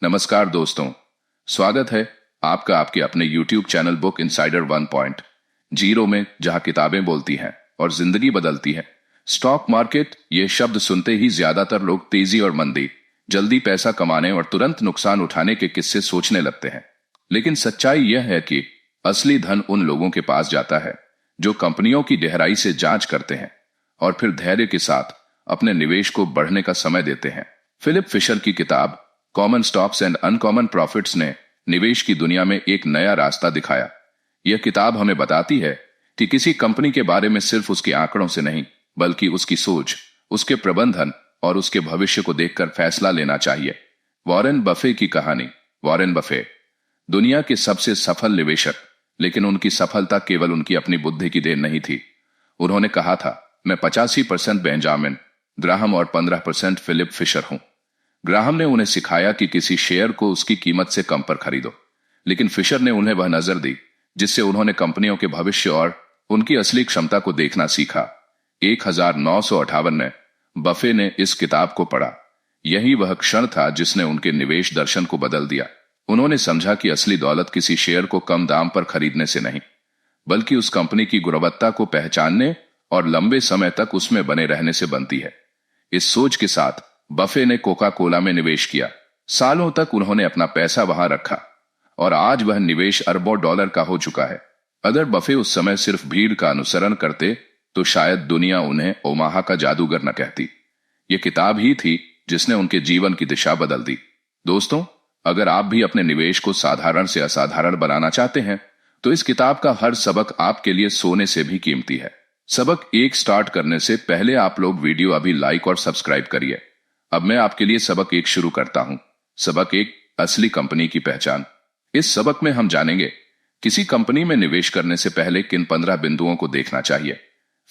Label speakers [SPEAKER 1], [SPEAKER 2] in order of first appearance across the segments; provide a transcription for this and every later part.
[SPEAKER 1] नमस्कार दोस्तों, स्वागत है आपका आपके अपने YouTube चैनल बुक इनसाइडर 1.0 में, जहां किताबें बोलती हैं और जिंदगी बदलती है। स्टॉक मार्केट ये शब्द सुनते ही ज्यादातर लोग तेजी और मंदी, जल्दी पैसा कमाने और तुरंत नुकसान उठाने के किस्से सोचने लगते हैं। लेकिन सच्चाई यह है कि असली धन उन लोगों के पास जाता है जो कंपनियों की गहराई से जांच करते हैं और फिर धैर्य के साथ अपने निवेश को बढ़ने का समय देते हैं। फिलिप फिशर की किताब common stocks and uncommon profits ने निवेश की दुनिया में एक नया रास्ता दिखाया। यह किताब हमें बताती है कि किसी कंपनी के बारे में सिर्फ उसके आंकड़ों से नहीं, बल्कि उसकी सोच, उसके प्रबंधन और उसके भविष्य को देखकर फैसला लेना चाहिए। वॉरेन बफे की कहानी। वॉरेन बफे दुनिया के सबसे सफल निवेशक, लेकिन उनकी सफलता केवल उनकी अपनी बुद्धि की देन नहीं थी। उन्होंने कहा था, मैं 85% बेंजामिन ग्राहम और 15% फिलिप फिशर हूं। ग्राहम ने उन्हें सिखाया कि किसी शेयर को उसकी कीमत से कम पर खरीदो, लेकिन फिशर ने उन्हें वह नजर दी जिससे उन्होंने कंपनियों के भविष्य और उनकी असली क्षमता को देखना सीखा। 1958 में बफे ने इस किताब को पढ़ा। यही वह क्षण था जिसने उनके निवेश दर्शन को बदल दिया। उन्होंने समझा कि असली दौलत किसी शेयर को कम दाम पर खरीदने से नहीं, बल्कि उस कंपनी की गुणवत्ता को पहचानने और लंबे समय तक उसमें बने रहने से बनती है। इस सोच के साथ बफे ने कोका कोला में निवेश किया। सालों तक उन्होंने अपना पैसा वहां रखा और आज वह निवेश अरबों डॉलर का हो चुका है। अगर बफे उस समय सिर्फ भीड़ का अनुसरण करते तो शायद दुनिया उन्हें ओमाहा का जादूगर न कहती। यह किताब ही थी जिसने उनके जीवन की दिशा बदल दी। दोस्तों, अगर आप भी अपने निवेश को साधारण से असाधारण बनाना चाहते हैं तो इस किताब का हर सबक आपके लिए सोने से भी कीमती है। सबक 1 स्टार्ट करने से पहले आप लोग वीडियो अभी लाइक और सब्सक्राइब करिए। अब मैं आपके लिए सबक 1 शुरू करता हूं। सबक 1, असली कंपनी की पहचान। इस सबक में हम जानेंगे किसी कंपनी में निवेश करने से पहले किन 15 बिंदुओं को देखना चाहिए।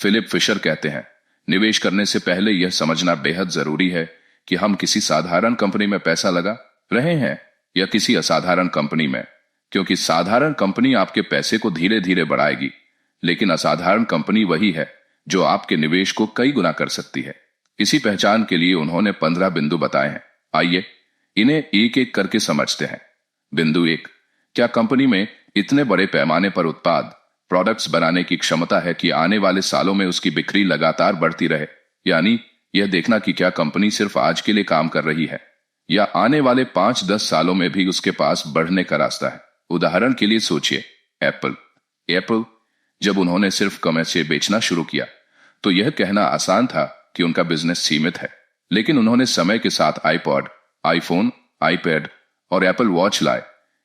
[SPEAKER 1] फिलिप फिशर कहते हैं, निवेश करने से पहले यह समझना बेहद जरूरी है कि हम किसी साधारण कंपनी में पैसा लगा रहे हैं या किसी असाधारण कंपनी में, क्योंकि साधारण कंपनी आपके पैसे को धीरे धीरे बढ़ाएगी, लेकिन असाधारण कंपनी वही है जो आपके निवेश को कई गुना कर सकती है। इसी पहचान के लिए उन्होंने 15 बिंदु बताए हैं। आइए इन्हें एक एक करके समझते हैं। बिंदु 1, क्या कंपनी में इतने बड़े पैमाने पर उत्पाद प्रोडक्ट्स बनाने की क्षमता है कि आने वाले सालों में उसकी बिक्री लगातार बढ़ती रहे। यानी यह देखना कि क्या कंपनी सिर्फ आज के लिए काम कर रही है या आने वाले 5-10 सालों में भी उसके पास बढ़ने का रास्ता है। उदाहरण के लिए सोचिए, एप्पल जब उन्होंने सिर्फ कमर्शियल बेचना शुरू किया तो यह कहना आसान था कि उनका बिजनेस सीमित है, लेकिन उन्होंने समय के साथ आईपॉड, आईफोन, आईपैड और एप्पल वॉच लाए।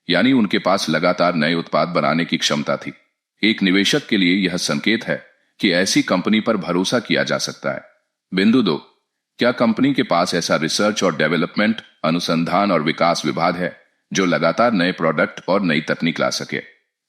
[SPEAKER 1] यानी उनके पास लगातार नए उत्पाद बनाने की क्षमता थी। एक निवेशक के लिए यह संकेत है कि ऐसी कंपनी पर भरोसा किया जा सकता है। बिंदु 2, क्या कंपनी के पास ऐसा रिसर्च और डेवलपमेंट, अनुसंधान और विकास विभाग है जो लगातार नए प्रोडक्ट और नई तकनीक ला सके।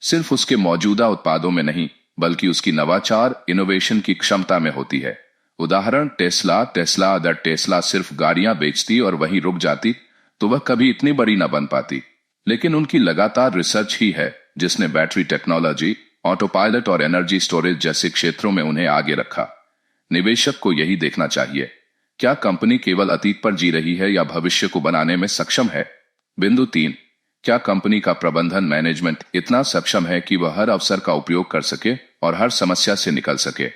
[SPEAKER 1] सिर्फ उसके मौजूदा उत्पादों में नहीं, बल्कि उसकी नवाचार, इनोवेशन की क्षमता में होती है। उदाहरण टेस्ला अगर टेस्ला सिर्फ गाड़ियां बेचती और वहीं रुक जाती तो वह कभी इतनी बड़ी ना बन पाती। लेकिन उनकी लगातार रिसर्च ही है जिसने बैटरी टेक्नोलॉजी, ऑटो पायलट और एनर्जी स्टोरेज जैसे क्षेत्रों में उन्हें आगे रखा। निवेशक को यही देखना चाहिए, क्या कंपनी केवल अतीत पर जी रही है या भविष्य को बनाने में सक्षम है। बिंदु 3, क्या कंपनी का प्रबंधन, मैनेजमेंट इतना सक्षम है कि वह हर अवसर का उपयोग कर सके और हर समस्या से निकल सके।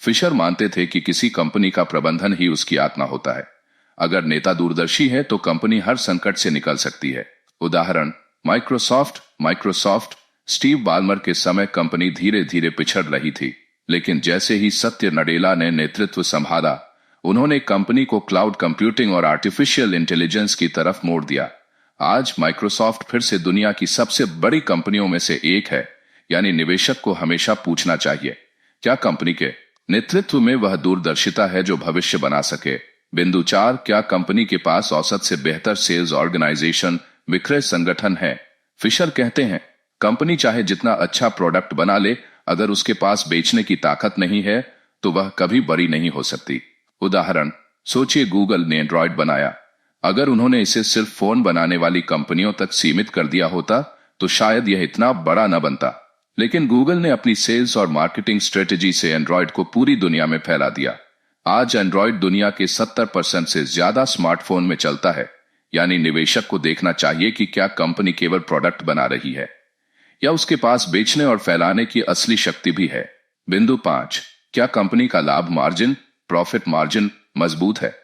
[SPEAKER 1] फिशर मानते थे कि किसी कंपनी का प्रबंधन ही उसकी आत्मा होता है। अगर नेता दूरदर्शी है तो कंपनी हर संकट से निकल सकती है। उदाहरण माइक्रोसॉफ्ट स्टीव बाल्मर के समय कंपनी धीरे धीरे पिछड़ रही थी, लेकिन जैसे ही सत्य नडेला ने नेतृत्व संभाला, उन्होंने कंपनी को क्लाउड कंप्यूटिंग और आर्टिफिशियल इंटेलिजेंस की तरफ मोड़ दिया। आज माइक्रोसॉफ्ट फिर से दुनिया की सबसे बड़ी कंपनियों में से एक है। यानी निवेशक को हमेशा पूछना चाहिए, क्या कंपनी के नेतृत्व में वह दूरदर्शिता है जो भविष्य बना सके। बिंदु 4, क्या कंपनी के पास औसत से बेहतर सेल्स ऑर्गेनाइजेशन, विक्रय संगठन है। फिशर कहते हैं, कंपनी चाहे जितना अच्छा प्रोडक्ट बना ले, अगर उसके पास बेचने की ताकत नहीं है तो वह कभी बड़ी नहीं हो सकती। उदाहरण सोचिए, गूगल ने एंड्रॉयड बनाया। अगर उन्होंने इसे सिर्फ फोन बनाने वाली कंपनियों तक सीमित कर दिया होता तो शायद यह इतना बड़ा न बनता। लेकिन गूगल ने अपनी सेल्स और मार्केटिंग स्ट्रेटेजी से एंड्रॉयड को पूरी दुनिया में फैला दिया। आज एंड्रॉयड दुनिया के 70% से ज्यादा स्मार्टफोन में चलता है। यानी निवेशक को देखना चाहिए कि क्या कंपनी केवल प्रोडक्ट बना रही है या उसके पास बेचने और फैलाने की असली शक्ति भी है। बिंदु 5, क्या कंपनी का लाभ मार्जिन, प्रॉफिट मार्जिन मजबूत है?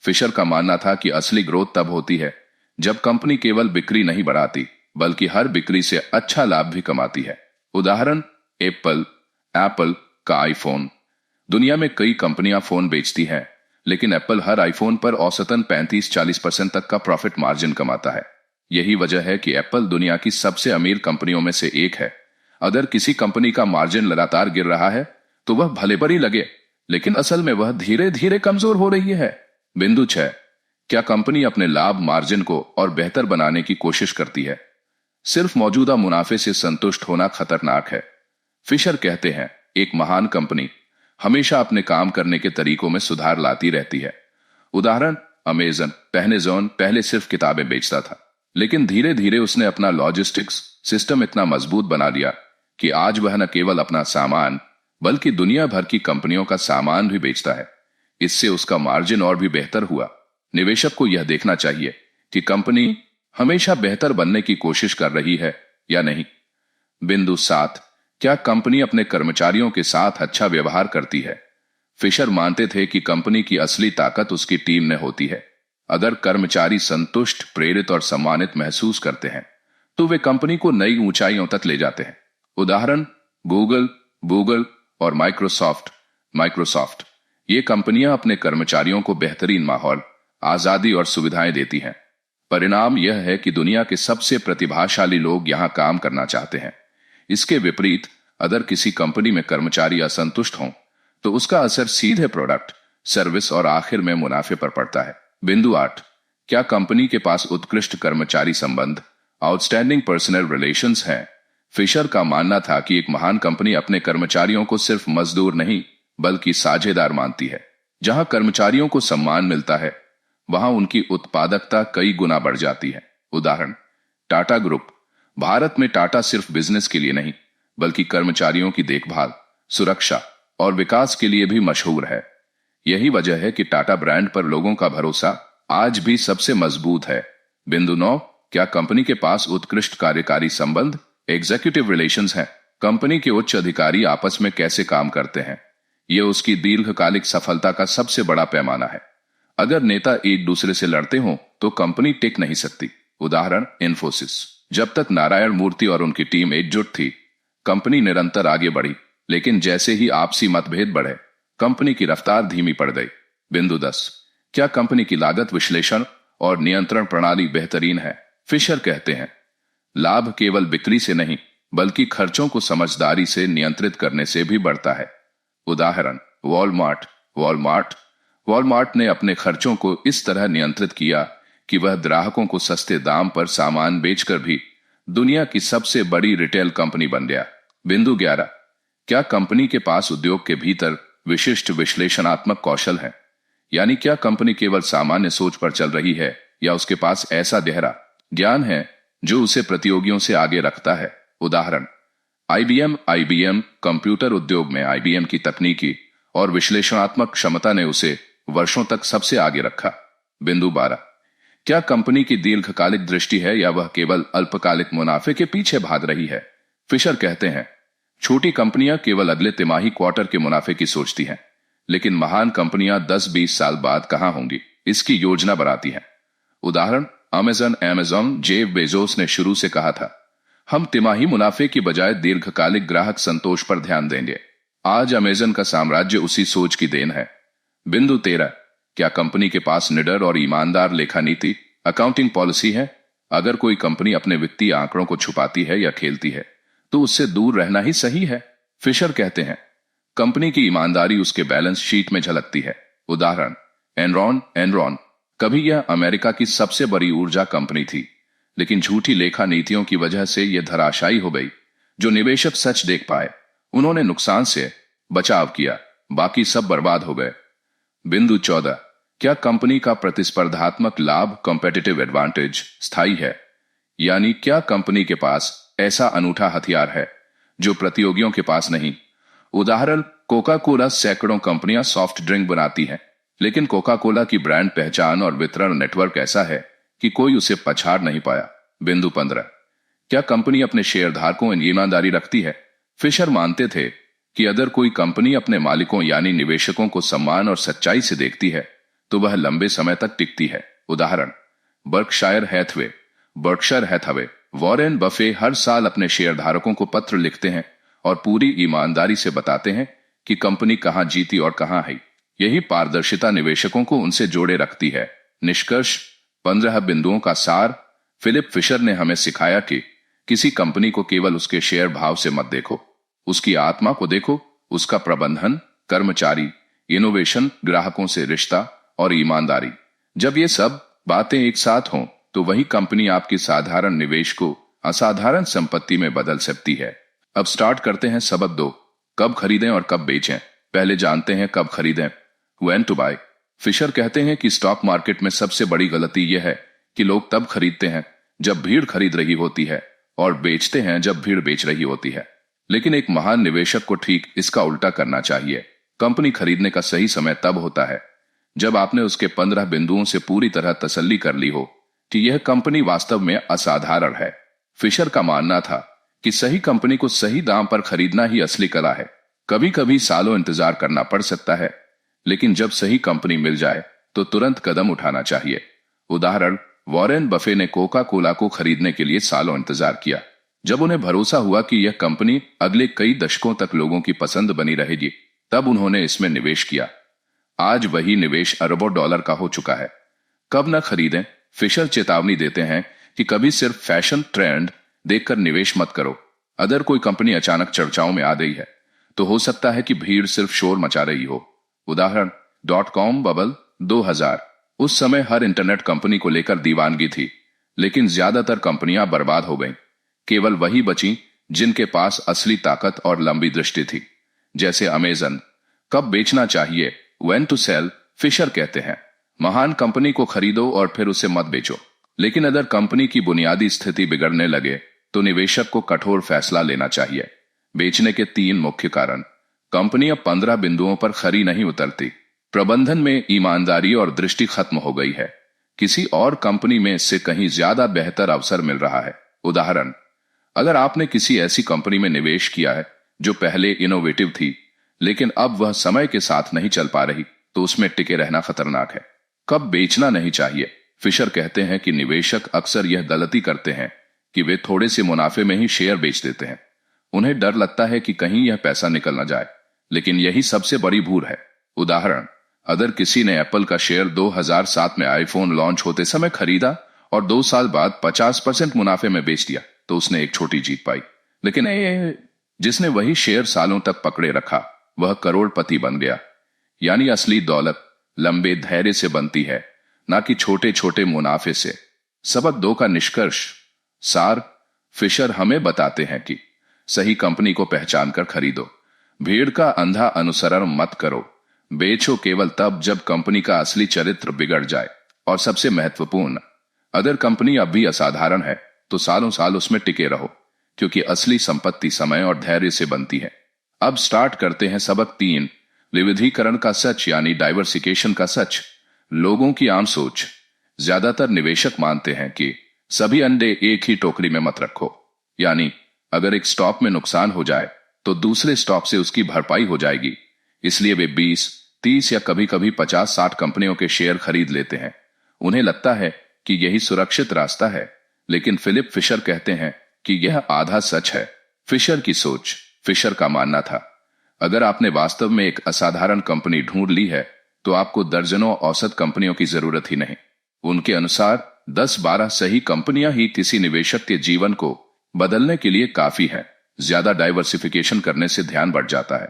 [SPEAKER 1] फिशर का मानना था कि असली ग्रोथ तब होती है जब कंपनी केवल बिक्री नहीं बढ़ाती बल्कि हर बिक्री से अच्छा लाभ भी कमाती है। उदाहरण, एप्पल का आईफोन। दुनिया में कई कंपनियां फोन बेचती हैं, लेकिन एप्पल हर आईफोन पर औसतन 35-40% तक का प्रॉफिट मार्जिन कमाता है। यही वजह है कि एप्पल दुनिया की सबसे अमीर कंपनियों में से एक है। अगर किसी कंपनी का मार्जिन लगातार गिर रहा है तो वह भले बड़ी लगे, लेकिन असल में वह धीरे धीरे कमजोर हो रही है। बिंदु 6, क्या कंपनी अपने लाभ मार्जिन को और बेहतर बनाने की कोशिश करती है? सिर्फ मौजूदा मुनाफे से संतुष्ट होना खतरनाक है। फिशर कहते हैं, एक महान कंपनी हमेशा अपने काम करने के तरीकों में सुधार लाती रहती है। उदाहरण, अमेज़न पहले सिर्फ किताबें बेचता था, लेकिन धीरे धीरे उसने अपना लॉजिस्टिक्स सिस्टम इतना मजबूत बना लिया कि आज वह न केवल अपना सामान बल्कि दुनिया भर की कंपनियों का सामान भी बेचता है। इससे उसका मार्जिन और भी बेहतर हुआ। निवेशक को यह देखना चाहिए कि कंपनी हमेशा बेहतर बनने की कोशिश कर रही है या नहीं। बिंदु 7, क्या कंपनी अपने कर्मचारियों के साथ अच्छा व्यवहार करती है? फिशर मानते थे कि कंपनी की असली ताकत उसकी टीम में होती है। अगर कर्मचारी संतुष्ट, प्रेरित और सम्मानित महसूस करते हैं तो वे कंपनी को नई ऊंचाइयों तक ले जाते हैं। उदाहरण, गूगल और माइक्रोसॉफ्ट। ये कंपनियां अपने कर्मचारियों को बेहतरीन माहौल, आजादी और सुविधाएं देती हैं। परिणाम यह है कि दुनिया के सबसे प्रतिभाशाली लोग यहां काम करना चाहते हैं। इसके विपरीत, अगर किसी कंपनी में कर्मचारी असंतुष्ट हों तो उसका असर सीधे प्रोडक्ट, सर्विस और आखिर में मुनाफे पर पड़ता है। बिंदु 8, क्या कंपनी के पास उत्कृष्ट कर्मचारी संबंध, आउटस्टैंडिंग पर्सनल रिलेशंस हैं? फिशर का मानना था कि एक महान कंपनी अपने कर्मचारियों को सिर्फ मजदूर नहीं बल्कि साझेदार मानती है। जहां कर्मचारियों को सम्मान मिलता है वहां उनकी उत्पादकता कई गुना बढ़ जाती है। उदाहरण, टाटा ग्रुप। भारत में टाटा सिर्फ बिजनेस के लिए नहीं बल्कि कर्मचारियों की देखभाल, सुरक्षा और विकास के लिए भी मशहूर है। यही वजह है कि टाटा ब्रांड पर लोगों का भरोसा आज भी सबसे मजबूत है। बिंदु 9, क्या कंपनी के पास उत्कृष्ट कार्यकारी संबंध, एग्जीक्यूटिव रिलेशंस हैं? कंपनी के उच्च अधिकारी आपस में कैसे काम करते हैं, यह उसकी दीर्घकालिक सफलता का सबसे बड़ा पैमाना है। अगर नेता एक दूसरे से लड़ते हो तो कंपनी टिक नहीं सकती। उदाहरण, इन्फोसिस। जब तक नारायण मूर्ति और उनकी टीम एकजुट थी, कंपनी निरंतर आगे बढ़ी, लेकिन जैसे ही आपसी मतभेद बढ़े, कंपनी की रफ्तार धीमी पड़ गई। बिंदु 10, क्या कंपनी की लागत विश्लेषण और नियंत्रण प्रणाली बेहतरीन है? फिशर कहते हैं, लाभ केवल बिक्री से नहीं बल्कि खर्चों को समझदारी से नियंत्रित करने से भी बढ़ता है। उदाहरण, वॉलमार्ट ने अपने खर्चों को इस तरह नियंत्रित किया कि वह ग्राहकों को सस्ते दाम पर सामान बेचकर भी दुनिया की सबसे बड़ी रिटेल कंपनी बन गया। बिंदु 11, क्या कंपनी के पास उद्योग के भीतर विशिष्ट विश्लेषणात्मक कौशल है? यानी क्या कंपनी केवल सामान्य सोच पर चल रही है या उसके पास ऐसा गहरा ज्ञान है जो उसे प्रतियोगियों से आगे रखता है? उदाहरण, आईबीएम कंप्यूटर उद्योग में आईबीएम की तकनीकी और विश्लेषणात्मक क्षमता ने उसे वर्षों तक सबसे आगे रखा। बिंदु 12, क्या कंपनी की दीर्घकालिक दृष्टि है या वह केवल अल्पकालिक मुनाफे के पीछे भाग रही है? फिशर कहते हैं, छोटी कंपनियां केवल अगले तिमाही क्वार्टर के मुनाफे की सोचती हैं, लेकिन महान कंपनियां 10-20 साल बाद कहां होंगी इसकी योजना बनाती हैं। उदाहरण, अमेज़न जेफ बेजोस ने शुरू से कहा था, हम तिमाही मुनाफे की बजाय दीर्घकालिक ग्राहक संतोष पर ध्यान देंगे। आज अमेज़न का साम्राज्य उसी सोच की देन है। बिंदु 13, क्या कंपनी के पास निडर और ईमानदार लेखा नीति, अकाउंटिंग पॉलिसी है? अगर कोई कंपनी अपने वित्तीय आंकड़ों को छुपाती है या खेलती है तो उससे दूर रहना ही सही है। फिशर कहते हैं, कंपनी की ईमानदारी उसके बैलेंस शीट में झलकती है। उदाहरण, एनरॉन। कभी यह अमेरिका की सबसे बड़ी ऊर्जा कंपनी थी, लेकिन झूठी लेखा नीतियों की वजह से यह धराशायी हो गई। जो निवेशक सच देख पाए उन्होंने नुकसान से बचाव किया, बाकी सब बर्बाद हो गए। बिंदु 14, क्या कंपनी का प्रतिस्पर्धात्मक लाभ, कॉम्पिटिटिव एडवांटेज स्थायी है? यानी क्या कंपनी के पास ऐसा अनूठा हथियार है जो प्रतियोगियों के पास नहीं? उदाहरण, कोका कोला। सैकड़ों कंपनियां सॉफ्ट ड्रिंक बनाती हैं, लेकिन कोका कोला की ब्रांड पहचान और वितरण नेटवर्क ऐसा है कि कोई उसे पछाड़ नहीं पाया। बिंदु 15, क्या कंपनी अपने शेयरधारकों में ईमानदारी रखती है? फिशर मानते थे कि अगर कोई कंपनी अपने मालिकों यानी निवेशकों को सम्मान और सच्चाई से देखती है तो वह लंबे समय तक टिकती है। उदाहरण, बर्कशायर हैथवे, वॉरेन बफे हर साल अपने शेयरधारकों को पत्र लिखते हैं और पूरी ईमानदारी से बताते हैं कि कंपनी कहां जीती और कहां है। यही पारदर्शिता निवेशकों को उनसे जोड़े रखती है। निष्कर्ष, 15 बिंदुओं का सार। फिलिप फिशर ने हमें सिखाया कि किसी कंपनी को केवल उसके शेयर भाव से मत देखो, उसकी आत्मा को देखो, उसका प्रबंधन, कर्मचारी, इनोवेशन, ग्राहकों से रिश्ता और ईमानदारी। जब ये सब बातें एक साथ हों तो वही कंपनी आपकी साधारण निवेश को असाधारण संपत्ति में बदल सकती है। अब स्टार्ट करते हैं सबक 2, कब खरीदें और कब बेचें। पहले जानते हैं कब खरीदें, व्हेन टू बाय। फिशर कहते हैं कि स्टॉक मार्केट में सबसे बड़ी गलती यह है कि लोग तब खरीदते हैं जब भीड़ खरीद रही होती है और बेचते हैं जब भीड़ बेच रही होती है। लेकिन एक महान निवेशक को ठीक इसका उल्टा करना चाहिए। कंपनी खरीदने का सही समय तब होता है जब आपने उसके 15 बिंदुओं से पूरी तरह तसल्ली कर ली हो कि यह कंपनी वास्तव में असाधारण है। फिशर का मानना था कि सही कंपनी को सही दाम पर खरीदना ही असली कला है। कभी कभी सालों इंतजार करना पड़ सकता है, लेकिन जब सही कंपनी मिल जाए तो तुरंत कदम उठाना चाहिए। उदाहरण, वॉरेन बफे ने कोका कोला को खरीदने के लिए सालों इंतजार किया। जब उन्हें भरोसा हुआ कि यह कंपनी अगले कई दशकों तक लोगों की पसंद बनी रहेगी, तब उन्होंने इसमें निवेश किया। आज वही निवेश अरबों डॉलर का हो चुका है। कब न खरीदें? फिशर चेतावनी देते हैं कि कभी सिर्फ फैशन ट्रेंड देखकर निवेश मत करो। अगर कोई कंपनी अचानक चर्चाओं में आ गई है तो हो सकता है कि भीड़ सिर्फ शोर मचा रही हो। उदाहरण, .com बबल 2000। उस समय हर इंटरनेट कंपनी को लेकर दीवानगी थी, लेकिन ज्यादातर कंपनियां बर्बाद हो गईं। केवल वही बची जिनके पास असली ताकत और लंबी दृष्टि थी, जैसे अमेजन। कब बेचना चाहिए, व्हेन टू सेल। फिशर कहते हैं, महान कंपनी को खरीदो और फिर उसे मत बेचो। लेकिन अगर कंपनी की बुनियादी स्थिति बिगड़ने लगे तो निवेशक को कठोर फैसला लेना चाहिए। बेचने के 3 मुख्य कारण। कंपनी अब 15 बिंदुओं पर खरी नहीं उतरती। प्रबंधन में ईमानदारी और दृष्टि खत्म हो गई है। किसी और कंपनी में इससे कहीं ज्यादा बेहतर अवसर मिल रहा है। उदाहरण, अगर आपने किसी ऐसी कंपनी में निवेश किया है जो पहले इनोवेटिव थी लेकिन अब वह समय के साथ नहीं चल पा रही, तो उसमें टिके रहना खतरनाक है। कब बेचना नहीं चाहिए? फिशर कहते हैं कि निवेशक अक्सर यह गलती करते हैं कि वे थोड़े से मुनाफे में ही शेयर बेच देते हैं। उन्हें डर लगता है कि कहीं यह पैसा निकल न जाए, लेकिन यही सबसे बड़ी भूल है। उदाहरण, अगर किसी ने एप्पल का शेयर 2007 में आईफोन लॉन्च होते समय खरीदा और 2 साल बाद 50% मुनाफे में बेच दिया तो उसने एक छोटी जीत पाई। लेकिन जिसने वही शेयर सालों तक पकड़े रखा वह करोड़पति बन गया। यानी असली दौलत लंबे धैर्य से बनती है, ना कि छोटे छोटे मुनाफे से। सबक 2 का निष्कर्ष सार। फिशर हमें बताते हैं कि सही कंपनी को पहचान कर खरीदो। भीड़ का अंधा अनुसरण मत करो। बेचो केवल तब जब कंपनी का असली चरित्र बिगड़ जाए। और सबसे महत्वपूर्ण, अगर कंपनी अब भी असाधारण है तो सालों साल उसमें टिके रहो, क्योंकि असली संपत्ति समय और धैर्य से बनती है। अब स्टार्ट करते हैं सबक 3, विविधीकरण का सच यानी डाइवर्सिफिकेशन का सच। लोगों की आम सोच। ज्यादातर निवेशक मानते हैं कि सभी अंडे एक ही टोकरी में मत रखो, यानी अगर एक स्टॉक में नुकसान हो जाए तो दूसरे स्टॉक से उसकी भरपाई हो जाएगी। इसलिए वे 20, 30 या कभी कभी 50-60 कंपनियों के शेयर खरीद लेते हैं। उन्हें लगता है कि यही सुरक्षित रास्ता है, लेकिन फिलिप फिशर कहते हैं कि यह आधा सच है। फिशर की सोच। फिशर का मानना था, अगर आपने वास्तव में एक असाधारण कंपनी ढूंढ ली है तो आपको दर्जनों औसत कंपनियों की जरूरत ही नहीं। उनके अनुसार 10-12 सही कंपनियां ही किसी निवेशक के जीवन को बदलने के लिए काफी है। ज्यादा डाइवर्सिफिकेशन करने से ध्यान बढ़ जाता है।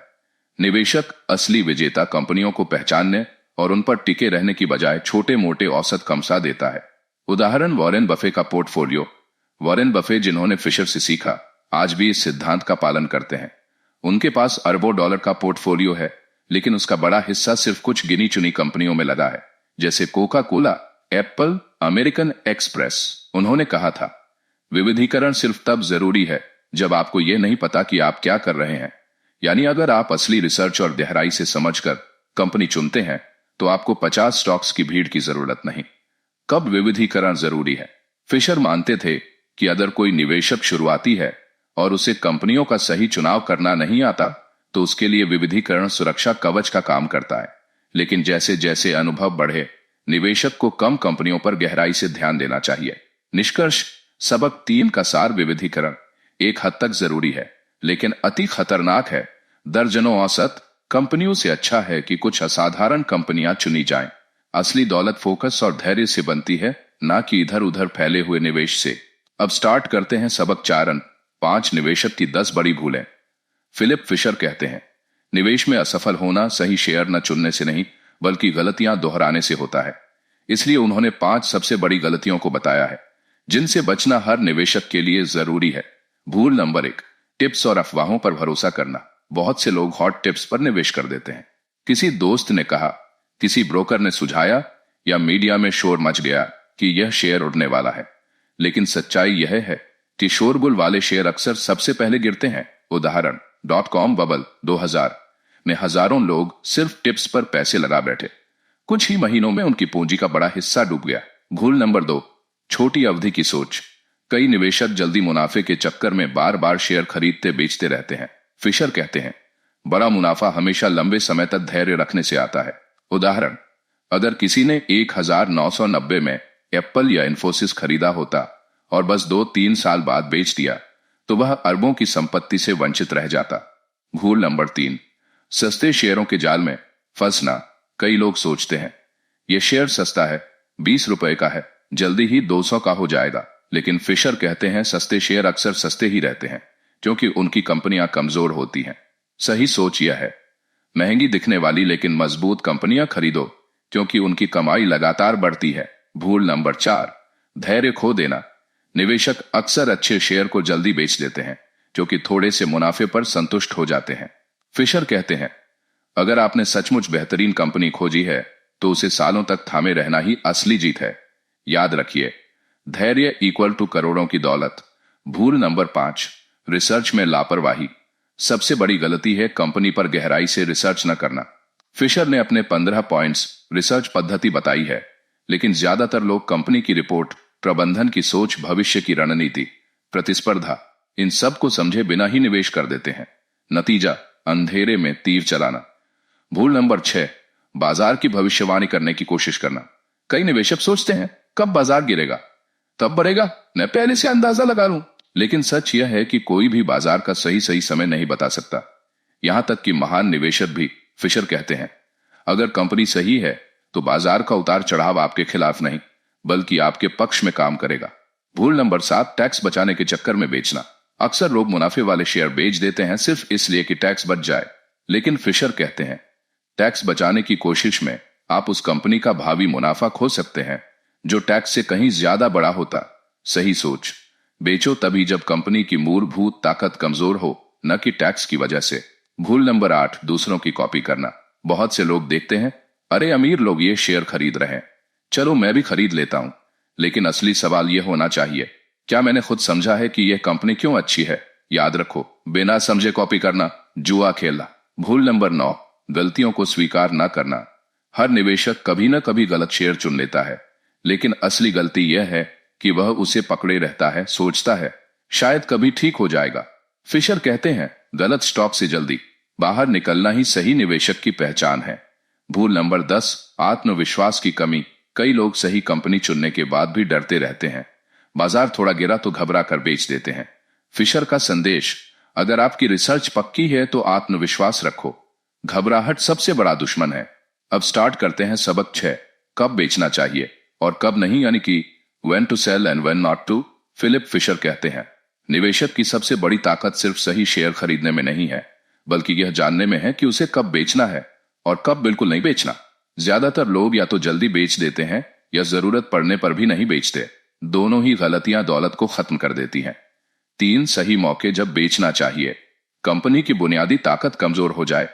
[SPEAKER 1] निवेशक असली विजेता कंपनियों को पहचानने और उन पर टिके रहने की बजाय छोटे मोटे औसत कमसा देता है। उदाहरण, वॉरेन बफे का पोर्टफोलियो। वॉरेन बफे, जिन्होंने फिशर से सीखा, आज भी इस सिद्धांत का पालन करते हैं। उनके पास अरबों डॉलर का पोर्टफोलियो है, लेकिन उसका बड़ा हिस्सा सिर्फ कुछ गिनी चुनी कंपनियों में लगा है, जैसे Coca Cola, Apple, American express. उन्होंने कहा था, विविधीकरण सिर्फ तब जरूरी है जब आपको यह नहीं पता कि आप क्या कर रहे हैं। यानी अगर आप असली रिसर्च और गहराई से समझकर कंपनी चुनते हैं तो आपको 50 स्टॉक्स की भीड़ की जरूरत नहीं। कब विविधीकरण जरूरी है? फिशर मानते थे कि अगर कोई निवेशक शुरुआती है और उसे कंपनियों का सही चुनाव करना नहीं आता तो उसके लिए विविधीकरण सुरक्षा कवच का काम करता है। लेकिन जैसे जैसे अनुभव बढ़े, निवेशक को कम कंपनियों पर गहराई से ध्यान देना चाहिए। निष्कर्ष, सबक 3 का सार, विविधीकरण एक हद तक जरूरी है लेकिन अति खतरनाक है। दर्जनों औसत कंपनियों से अच्छा है कि कुछ असाधारण कंपनियां चुनी जाएं। असली दौलत फोकस और धैर्य से बनती है, ना कि इधर उधर फैले हुए निवेश से। अब स्टार्ट करते हैं सबक 4, 5 निवेशक की 10 बड़ी भूलें। फिलिप फिशर कहते हैं, निवेश में असफल होना सही शेयर न चुनने से नहीं बल्कि गलतियां दोहराने से होता है। इसलिए उन्होंने 5 सबसे बड़ी गलतियों को बताया है जिनसे बचना हर निवेशक के लिए जरूरी है। भूल नंबर 1, टिप्स और अफवाहों पर भरोसा करना। बहुत से लोग हॉट टिप्स पर निवेश कर देते हैं। किसी दोस्त ने कहा, किसी ब्रोकर ने सुझाया या मीडिया में शोर मच गया कि यह शेयर उड़ने वाला है। लेकिन सच्चाई यह है कि शोरगुल वाले शेयर अक्सर सबसे पहले गिरते हैं। उदाहरण, .com बबल 2000 में हजारों लोग सिर्फ टिप्स पर पैसे लगा बैठे। कुछ ही महीनों में उनकी पूंजी का बड़ा हिस्सा डूब गया। भूल नंबर 2, छोटी अवधि की सोच। कई निवेशक जल्दी मुनाफे के चक्कर में बार बार शेयर खरीदते बेचते रहते हैं। फिशर कहते हैं, बड़ा मुनाफा हमेशा लंबे समय तक धैर्य रखने से आता है। उदाहरण, अगर किसी ने 1990 में एप्पल या इन्फोसिस खरीदा होता और बस 2-3 साल बाद बेच दिया तो वह अरबों की संपत्ति से वंचित रह जाता। भूल नंबर 3, सस्ते शेयरों के जाल में फंसना। कई लोग सोचते हैं, यह शेयर सस्ता है, 20 रुपए का है, जल्दी ही 200 का हो जाएगा। लेकिन फिशर कहते हैं, सस्ते शेयर अक्सर सस्ते ही रहते हैं क्योंकि उनकी कंपनियां कमजोर होती हैं। सही सोच यह है, महंगी दिखने वाली लेकिन मजबूत कंपनियां खरीदो क्योंकि उनकी कमाई लगातार बढ़ती है। भूल नंबर 4, धैर्य खो देना। निवेशक अक्सर अच्छे शेयर को जल्दी बेच देते हैं क्योंकि थोड़े से मुनाफे पर संतुष्ट हो जाते हैं। फिशर कहते हैं, अगर आपने सचमुच बेहतरीन कंपनी खोजी है तो उसे सालों तक थामे रहना ही असली जीत है। याद रखिए, धैर्य इक्वल टू करोड़ों की दौलत। भूल नंबर 5, रिसर्च में लापरवाही। सबसे बड़ी गलती है कंपनी पर गहराई से रिसर्च न करना। फिशर ने अपने 15 पॉइंट्स रिसर्च पद्धति बताई है, लेकिन ज्यादातर लोग कंपनी की रिपोर्ट, प्रबंधन की सोच, भविष्य की रणनीति, प्रतिस्पर्धा, इन सब को समझे बिना ही निवेश कर देते हैं। नतीजा, अंधेरे में तीर चलाना। भूल नंबर 6, बाजार की भविष्यवाणी करने की कोशिश करना। कई निवेशक सोचते हैं, कब बाजार गिरेगा तब बढ़ेगा, मैं पहले से अंदाजा लगा लूं। लेकिन सच यह है कि कोई भी बाजार का सही समय नहीं बता सकता। यहां तक कि महान निवेशक भी, फिशर कहते हैं, अगर कंपनी सही है तो बाजार का उतार चढ़ाव आपके खिलाफ नहीं बल्कि आपके पक्ष में काम करेगा। भूल नंबर 7, टैक्स बचाने के चक्कर में बेचना। अक्सर लोग मुनाफे वाले शेयर बेच देते हैं सिर्फ इसलिए कि टैक्स बच जाए। लेकिन फिशर कहते हैं, टैक्स बचाने की कोशिश में आप उस कंपनी का भावी मुनाफा खो सकते हैं जो टैक्स से कहीं ज्यादा बड़ा होता। सही सोच, बेचो तभी जब कंपनी की मूलभूत ताकत कमजोर हो, न कि टैक्स की वजह से। भूल नंबर 8, दूसरों की कॉपी करना। बहुत से लोग देखते हैं, अरे अमीर लोग ये शेयर खरीद रहे हैं, चलो मैं भी खरीद लेता हूं। लेकिन असली सवाल यह होना चाहिए, क्या मैंने खुद समझा है कि यह कंपनी क्यों अच्छी है? याद रखो, बिना समझे कॉपी करना जुआ खेलना। भूल नंबर 9, गलतियों को स्वीकार न करना। हर निवेशक कभी न कभी गलत शेयर चुन लेता है, लेकिन असली गलती यह है कि वह उसे पकड़े रहता है, सोचता है शायद कभी ठीक हो जाएगा। फिशर कहते हैं, गलत स्टॉक से जल्दी बाहर निकलना ही सही निवेशक की पहचान है। भूल नंबर 10, आत्मविश्वास की कमी। कई लोग सही कंपनी चुनने के बाद भी डरते रहते हैं। बाजार थोड़ा गिरा तो घबरा कर बेच देते हैं। फिशर का संदेश, अगर आपकी रिसर्च पक्की है तो आत्मविश्वास रखो, घबराहट सबसे बड़ा दुश्मन है। अब स्टार्ट करते हैं सबक 6, कब बेचना चाहिए और कब नहीं, यानी कि when to sell and when not to. Philip Fisher कहते हैं, निवेशक की सबसे बड़ी ताकत सिर्फ सही शेयर खरीदने में नहीं है बल्कि यह जानने में है कि उसे कब बेचना है और कब बिल्कुल नहीं बेचना। ज्यादातर लोग या तो जल्दी बेच देते हैं या जरूरत पड़ने पर भी नहीं बेचते। दोनों ही गलतियां दौलत को खत्म कर देती हैं। 3 सही मौके जब बेचना चाहिए। कंपनी की बुनियादी ताकत कमजोर हो जाए,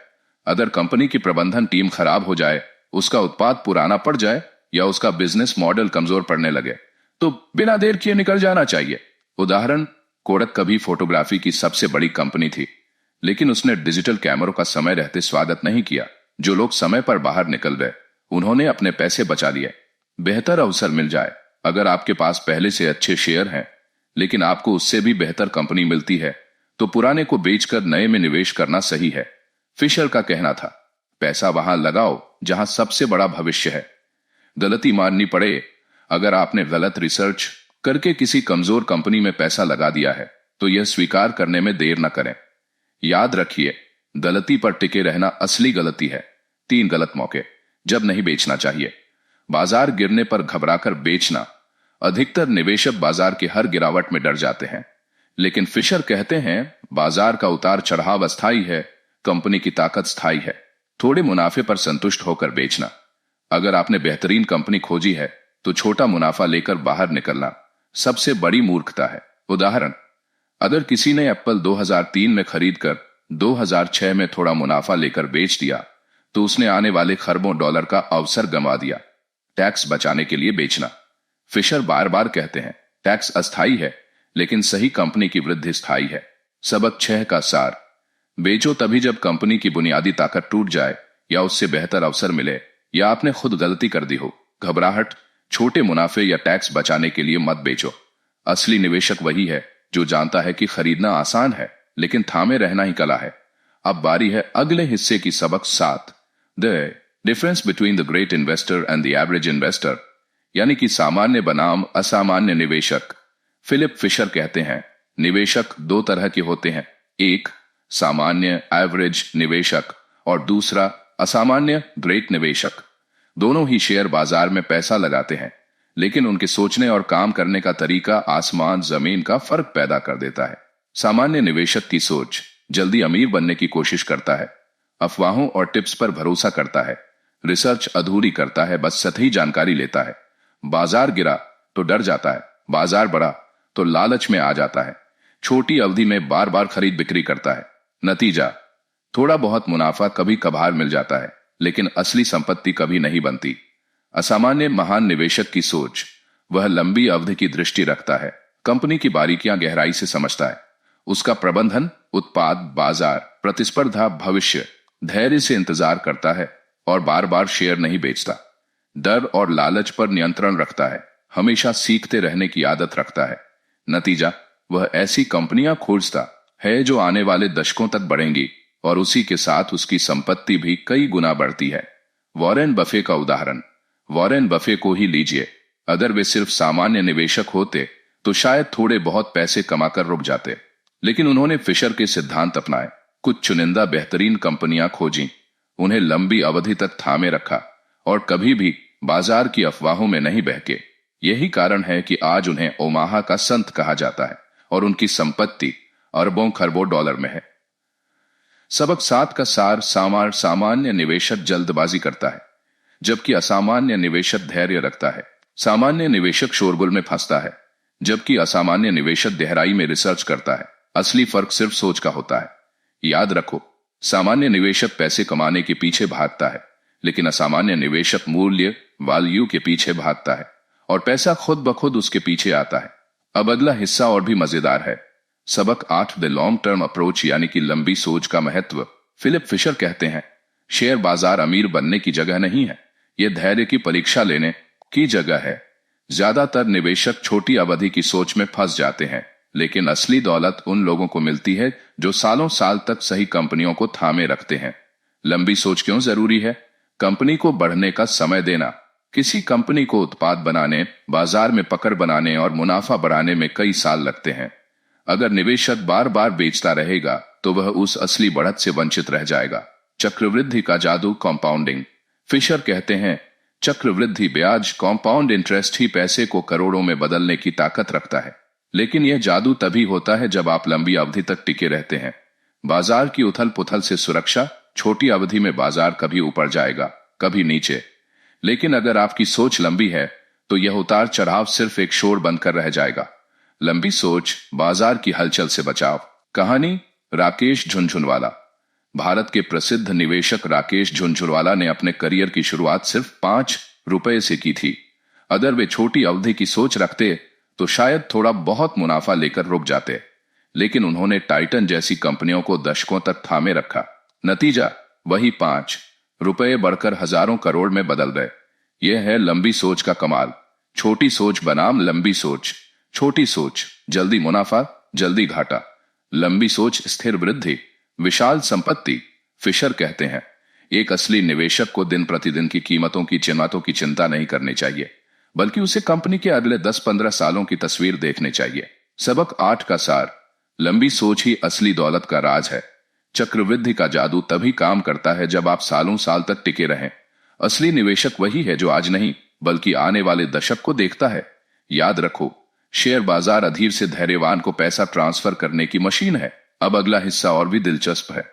[SPEAKER 1] अगर कंपनी की प्रबंधन टीम खराब हो जाए, उसका उत्पाद पुराना पड़ जाए या उसका बिजनेस मॉडल कमजोर पड़ने लगे तो बिना देर किए निकल जाना चाहिए। उदाहरण, कोडक कभी फोटोग्राफी की सबसे बड़ी कंपनी थी, लेकिन उसने डिजिटल कैमरों का समय रहते स्वागत नहीं किया। जो लोग समय पर बाहर निकल गए उन्होंने अपने पैसे बचा लिए। बेहतर अवसर मिल जाए। अगर आपके पास पहले से अच्छे शेयर हैं लेकिन आपको उससे भी बेहतर कंपनी मिलती है तो पुराने को बेचकर नए में निवेश करना सही है। फिशर का कहना था, पैसा वहां लगाओ जहां सबसे बड़ा भविष्य है। गलती माननी पड़े, अगर आपने गलत रिसर्च करके किसी कमजोर कंपनी में पैसा लगा दिया है तो यह स्वीकार करने में देर न करें। याद रखिए, गलती पर टिके रहना असली गलती है। 3 गलत मौके जब नहीं बेचना चाहिए। बाजार गिरने पर घबराकर बेचना। अधिकतर निवेशक बाजार की हर गिरावट में डर जाते हैं, लेकिन फिशर कहते हैं बाजार का उतार चढ़ाव अस्थायी है, कंपनी की ताकत स्थायी है। थोड़े मुनाफे पर संतुष्ट होकर बेचना। अगर आपने बेहतरीन कंपनी खोजी है तो छोटा मुनाफा लेकर बाहर निकलना सबसे बड़ी मूर्खता है। उदाहरण, अगर किसी ने एप्पल 2003 में खरीदकर 2006 में थोड़ा मुनाफा लेकर बेच दिया तो उसने आने वाले खरबों डॉलर का अवसर गंवा दिया। टैक्स बचाने के लिए बेचना। फिशर बार बार कहते हैं टैक्स अस्थायी है लेकिन सही कंपनी की वृद्धि स्थायी है। सबक 6 का सार, बेचो तभी जब कंपनी की बुनियादी ताकत टूट जाए या उससे बेहतर अवसर मिले या आपने खुद गलती कर दी हो। घबराहट, छोटे मुनाफे या टैक्स बचाने के लिए मत बेचो। असली निवेशक वही है जो जानता है कि खरीदना आसान है लेकिन थामे रहना ही कला है। अब बारी है अगले हिस्से की। सबक 7, the difference between the great investor and the average investor, यानी कि सामान्य बनाम असामान्य निवेशक। फिलिप फिशर कहते हैं निवेशक 2 तरह के होते हैं, एक सामान्य एवरेज निवेशक और दूसरा असामान्य ग्रेट निवेशक। दोनों ही शेयर बाजार में पैसा लगाते हैं लेकिन उनके सोचने और काम करने का तरीका आसमान जमीन का फर्क पैदा कर देता है। सामान्य निवेशक की सोच जल्दी अमीर बनने की कोशिश करता है, अफवाहों और टिप्स पर भरोसा करता है, रिसर्च अधूरी करता है, बस सही जानकारी लेता है। बाजार गिरा तो डर जाता है, बाजार बढ़ा तो लालच में आ जाता है, छोटी अवधि में बार बार खरीद बिक्री करता है। नतीजा, थोड़ा बहुत मुनाफा कभी कभार मिल जाता है लेकिन असली संपत्ति कभी नहीं बनती। असामान्य महान निवेशक की सोच, वह लंबी अवधि की दृष्टि रखता है, कंपनी की बारीकियां गहराई से समझता है, उसका प्रबंधन, उत्पाद, बाजार, प्रतिस्पर्धा, भविष्य धैर्य से इंतजार करता है और बार बार शेयर नहीं बेचता। डर और लालच पर नियंत्रण रखता है, हमेशा सीखते रहने की आदत रखता है। नतीजा, वह ऐसी कंपनियां खोजता है जो आने वाले दशकों तक बढ़ेंगी और उसी के साथ उसकी संपत्ति भी कई गुना बढ़ती है। वॉरेन बफे का उदाहरण, वॉरेन बफे को ही लीजिए। अगर वे सिर्फ सामान्य निवेशक होते तो शायद थोड़े बहुत पैसे कमाकर रुक जाते, लेकिन उन्होंने फिशर के सिद्धांत अपनाए। कुछ चुनिंदा बेहतरीन कंपनियां खोजी, उन्हें लंबी अवधि तक थामे रखा और कभी भी बाजार की अफवाहों में नहीं बहके। यही कारण है कि आज उन्हें ओमाहा का संत कहा जाता है और उनकी संपत्ति अरबों खरबों डॉलर में है। सबक 7 का सार, सामान्य निवेशक जल्दबाजी करता है जबकि असामान्य निवेशक धैर्य रखता है। सामान्य निवेशक शोरगुल में फंसता है जबकि असामान्य निवेशक गहराई में रिसर्च करता है। असली फर्क सिर्फ सोच का होता है। याद रखो, सामान्य निवेशक पैसे कमाने के पीछे भागता है लेकिन असामान्य निवेशक मूल्य वैल्यू के पीछे भागता है और पैसा खुद ब खुद उसके पीछे आता है। अब अगला हिस्सा और भी मजेदार है। सबक 8, द लॉन्ग टर्म अप्रोच, यानी कि लंबी सोच का महत्व। फिलिप फिशर कहते हैं शेयर बाजार अमीर बनने की जगह नहीं है, यह धैर्य की परीक्षा लेने की जगह है। ज्यादातर निवेशक छोटी अवधि की सोच में फंस जाते हैं लेकिन असली दौलत उन लोगों को मिलती है जो सालों साल तक सही कंपनियों को थामे रखते हैं। लंबी सोच क्यों जरूरी है? कंपनी को बढ़ने का समय देना। किसी कंपनी को उत्पाद बनाने, बाजार में पकड़ बनाने और मुनाफा बढ़ाने में कई साल लगते हैं। अगर निवेशक बार बार बेचता रहेगा तो वह उस असली बढ़त से वंचित रह जाएगा। चक्रवृद्धि का जादू, कंपाउंडिंग। फिशर कहते हैं चक्रवृद्धि ब्याज, कॉम्पाउंड इंटरेस्ट ही पैसे को करोड़ों में बदलने की ताकत रखता है, लेकिन यह जादू तभी होता है जब आप लंबी अवधि तक टिके रहते हैं। बाजार की उथल पुथल से सुरक्षा, छोटी अवधि में बाजार कभी ऊपर जाएगा कभी नीचे, लेकिन अगर आपकी सोच लंबी है तो यह उतार चढ़ाव सिर्फ एक शोर बनकर रह जाएगा। लंबी सोच, बाजार की हलचल से बचाव। कहानी, राकेश झुनझुनवाला। भारत के प्रसिद्ध निवेशक राकेश झुनझुनवाला ने अपने करियर की शुरुआत सिर्फ 5 रुपए से की थी। अगर वे छोटी अवधि की सोच रखते तो शायद थोड़ा बहुत मुनाफा लेकर रुक जाते, लेकिन उन्होंने टाइटन जैसी कंपनियों को दशकों तक थामे रखा। नतीजा, वही 5 रुपए बढ़कर हजारों करोड़ में बदल गए। यह है लंबी सोच का कमाल। छोटी सोच बनाम लंबी सोच। छोटी सोच जल्दी मुनाफा, जल्दी घाटा। लंबी सोच स्थिर वृद्धि, विशाल संपत्ति। फिशर कहते हैं, एक असली निवेशक को दिन प्रतिदिन की कीमतों की चिंता नहीं करनी चाहिए, बल्कि उसे कंपनी के अगले 10-15 सालों की तस्वीर देखनी चाहिए। सबक 8 का सार, लंबी सोच ही असली दौलत का राज है। चक्रवृद्धि का जादू तभी काम करता है जब आप सालों साल तक टिके रहें। असली निवेशक वही है जो आज नहीं बल्कि आने वाले दशक को देखता है। याद रखो, शेयर बाजार अधीर से धैर्यवान को पैसा ट्रांसफर करने की मशीन है। अब अगला हिस्सा और भी दिलचस्प है।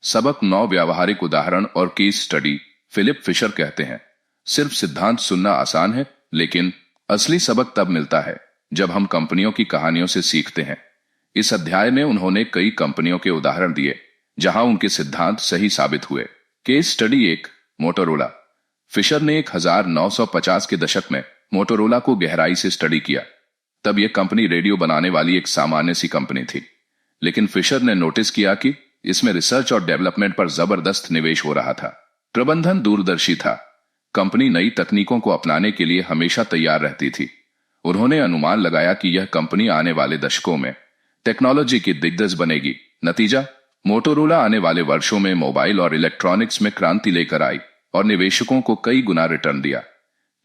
[SPEAKER 1] सबक 9, व्यावहारिक उदाहरण और केस स्टडी। फिलिप फिशर कहते हैं, सिर्फ सिद्धांत सुनना आसान है, लेकिन असली सबक तब मिलता है जब हम कंपनियों की कहानियों से सीखते हैं। इस अध्याय में उन्होंने कई कंपनियों के उदाहरण दिए जहां उनके सिद्धांत सही साबित हुए। Case study 1, Motorola. फिशर ने 1950 के दशक में मोटोरोला को गहराई से स्टडी किया। तब यह कंपनी रेडियो बनाने वाली एक सामान्य सी कंपनी थी, लेकिन फिशर ने नोटिस किया कि इसमें रिसर्च और डेवलपमेंट पर जबरदस्त निवेश हो रहा था। प्रबंधन दूरदर्शी था। कंपनी नई तकनीकों को अपनाने के लिए हमेशा तैयार रहती थी। उन्होंने अनुमान लगाया कि यह कंपनी आने वाले दशकों में टेक्नोलॉजी की दिग्गज बनेगी। नतीजा, मोटोरोला आने वाले वर्षों में मोबाइल और इलेक्ट्रॉनिक्स में क्रांति लेकर आई और निवेशकों को कई गुना रिटर्न दिया।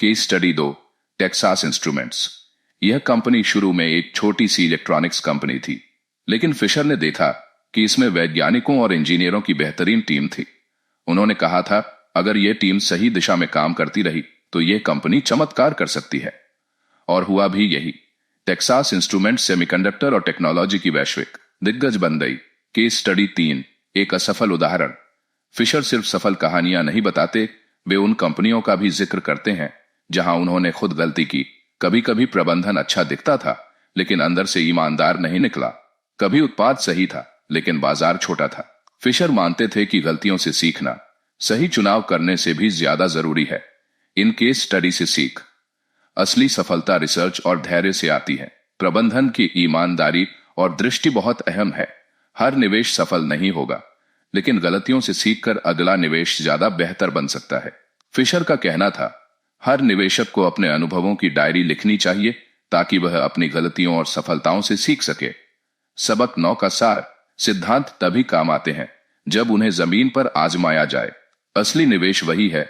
[SPEAKER 1] Case study 2, Texas instruments. यह कंपनी शुरू में एक छोटी सी इलेक्ट्रॉनिक्स कंपनी थी, लेकिन फिशर ने देखा कि इसमें वैज्ञानिकों और इंजीनियरों की बेहतरीन टीम थी। उन्होंने कहा था, अगर यह टीम सही दिशा में काम करती रही तो यह कंपनी चमत्कार कर सकती है। और हुआ भी यही। टेक्सास इंस्ट्रूमेंट्स सेमीकंडक्टर और टेक्नोलॉजी की वैश्विक दिग्गज बन गई। केस स्टडी 3, एक असफल उदाहरण। फिशर सिर्फ सफल कहानियां नहीं बताते, वे उन कंपनियों का भी जिक्र करते हैं जहां उन्होंने खुद गलती की। कभी कभी प्रबंधन अच्छा दिखता था, लेकिन अंदर से ईमानदार नहीं निकला। कभी उत्पाद सही था, लेकिन बाजार छोटा था। फिशर मानते थे कि गलतियों से सीखना सही चुनाव करने से भी ज्यादा जरूरी है। इन केस स्टडी से सीख। असली सफलता रिसर्च और धैर्य से आती है। प्रबंधन की ईमानदारी और दृष्टि बहुत अहम है। हर निवेश सफल नहीं होगा, लेकिन गलतियों से सीखकर अगला निवेश ज्यादा बेहतर बन सकता है। फिशर का कहना था, हर निवेशक को अपने अनुभवों की डायरी लिखनी चाहिए ताकि वह अपनी गलतियों और सफलताओं से सीख सके। सबक 9 का सार, सिद्धांत तभी काम आते हैं जब उन्हें जमीन पर आजमाया जाए। असली निवेश वही है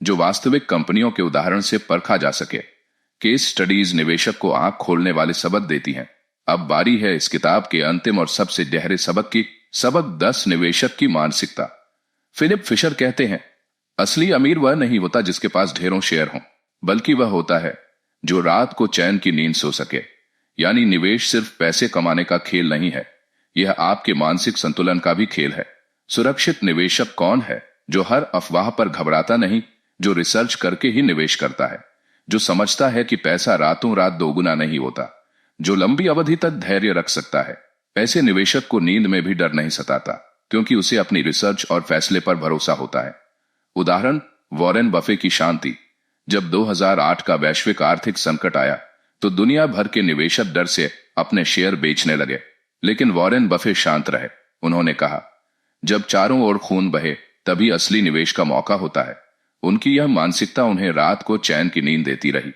[SPEAKER 1] जो वास्तविक कंपनियों के उदाहरण से परखा जा सके। केस स्टडीज निवेशक को आंख खोलने वाले सबक देती हैं। अब बारी है इस किताब के अंतिम और सबसे गहरे सबक की। सबक 10, निवेशक की मानसिकता। फिलिप फिशर कहते हैं, असली अमीर वह नहीं होता जिसके पास ढेरों शेयर हों, बल्कि वह होता है जो रात को चैन की नींद सो सके। यानी निवेश सिर्फ पैसे कमाने का खेल नहीं है, यह आपके मानसिक संतुलन का भी खेल है। सुरक्षित निवेशक कौन है? जो हर अफवाह पर घबराता नहीं, जो रिसर्च करके ही निवेश करता है, जो समझता है कि पैसा रातों रात दोगुना नहीं होता, जो लंबी अवधि तक धैर्य रख सकता है। ऐसे निवेशक को नींद में भी डर नहीं सताता, क्योंकि उसे अपनी रिसर्च और फैसले पर भरोसा होता है। उदाहरण, वॉरेन बफे की शांति। जब 2008 का वैश्विक आर्थिक संकट आया तो दुनिया भर के निवेशक डर से अपने शेयर बेचने लगे, लेकिन वॉरेन बफे शांत रहे। उन्होंने कहा, जब चारों ओर खून बहे तभी असली निवेश का मौका होता है। उनकी यह मानसिकता उन्हें रात को चैन की नींद देती रही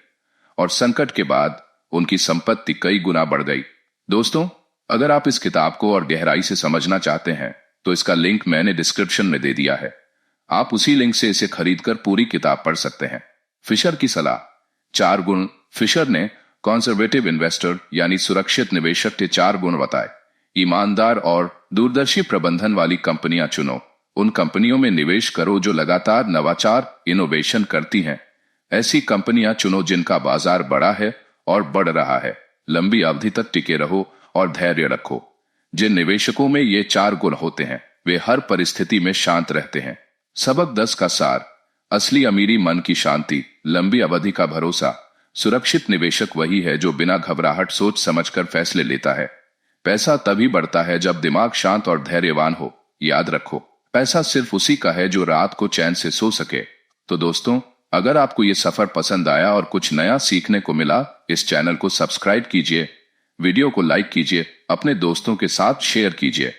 [SPEAKER 1] और संकट के बाद उनकी संपत्ति कई गुना बढ़ गई। दोस्तों, अगर आप इस किताब को और गहराई से समझना चाहते हैं तो इसका लिंक मैंने डिस्क्रिप्शन में दे दिया है। आप उसी लिंक से इसे खरीदकर पूरी किताब पढ़ सकते हैं। फिशर की सलाह, 4 गुण। फिशर ने कंजर्वेटिव इन्वेस्टर यानी सुरक्षित निवेशक के 4 गुण बताए। ईमानदार और दूरदर्शी प्रबंधन वाली कंपनियां चुनो। उन कंपनियों में निवेश करो जो लगातार नवाचार इनोवेशन करती हैं। ऐसी कंपनियां चुनो जिनका बाजार बड़ा है और बढ़ रहा है। लंबी अवधि तक टिके रहो और धैर्य रखो। जिन निवेशकों में ये 4 गुण होते हैं वे हर परिस्थिति में शांत रहते हैं। सबक 10 का सार, असली अमीरी मन की शांति, लंबी अवधि का भरोसा। सुरक्षित निवेशक वही है जो बिना घबराहट सोच समझकर फैसले लेता है। पैसा तभी बढ़ता है जब दिमाग शांत और धैर्यवान हो। याद रखो, पैसा सिर्फ उसी का है जो रात को चैन से सो सके। तो दोस्तों, अगर आपको ये सफर पसंद आया और कुछ नया सीखने को मिला, इस चैनल को सब्सक्राइब कीजिए, वीडियो को लाइक कीजिए, अपने दोस्तों के साथ शेयर कीजिए।